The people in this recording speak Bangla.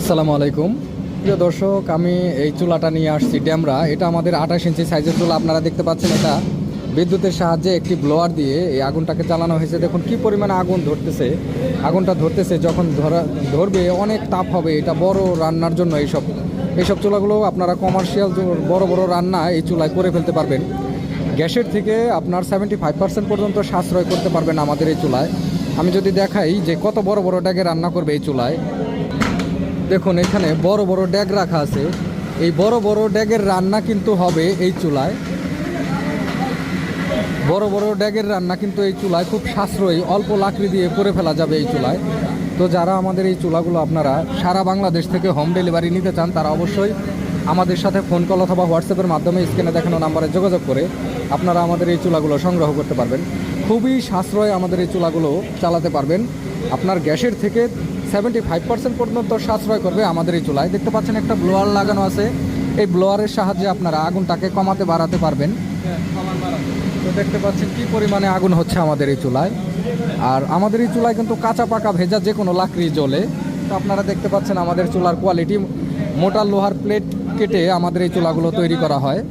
আসসালামু আলাইকুম প্রিয় দর্শক, আমি এই চুলাটা নিয়ে আসছি ড্যামরা। এটা আমাদের 28 ইঞ্চি সাইজের চুলা। আপনারা দেখতে পাচ্ছেন এটা বিদ্যুতের সাহায্যে একটি ব্লোয়ার দিয়ে এই আগুনটাকে চালানো হয়েছে। দেখুন কি পরিমাণে আগুন ধরতেছে। আগুনটা ধরতেছে, যখন ধরবে অনেক তাপ হবে। এটা বড় রান্নার জন্য এইসব চুলাগুলো আপনারা কমার্শিয়াল বড় বড় রান্না এই চুলায় করে ফেলতে পারবেন। গ্যাসের থেকে আপনার 75% পর্যন্ত সাশ্রয় করতে পারবেন আমাদের এই চুলায়। আমি যদি দেখাই যে কত বড় বড় ড্যাগে রান্না করবে এই চুলায়, দেখুন এখানে বড় বড় ড্যাগ রাখা আছে। এই বড় বড় ড্যাগের রান্না কিন্তু হবে এই চুলায়। বড় বড় ড্যাগের রান্না কিন্তু এই চুলায় খুব সাশ্রয়ী, অল্প লাকড়ি দিয়ে করে ফেলা যাবে এই চুলায়। তো যারা আমাদের এই চুলাগুলো আপনারা সারা বাংলাদেশ থেকে হোম ডেলিভারি নিতে চান, তারা অবশ্যই আমাদের সাথে ফোন কল অথবা হোয়াটসঅ্যাপের মাধ্যমে স্ক্রিনে দেখানো নাম্বারে যোগাযোগ করে আপনারা আমাদের এই চুলাগুলো সংগ্রহ করতে পারবেন। খুবই সাশ্রয় আমাদের এই চুলাগুলো চালাতে পারবেন। আপনার গ্যাসের থেকে 75% পর্যন্ত সাশ্রয় করবে আমাদের এই চুলায়। দেখতে পাচ্ছেন একটা ব্লোয়ার লাগানো আছে। এই ব্লোয়ারের সাহায্যে আপনারা আগুনটাকে কমাতে বাড়াতে পারবেন। তো দেখতে পাচ্ছেন কি পরিমাণে আগুন হচ্ছে আমাদের এই চুলায়। আর আমাদের এই চুলায় কিন্তু কাঁচা পাকা ভেজা যে কোনো লাকড়ি জ্বলে। তো আপনারা দেখতে পাচ্ছেন আমাদের চুলার কোয়ালিটি। মোটা লোহার প্লেট কেটে আমাদের এই চুলাগুলো তৈরি করা হয়।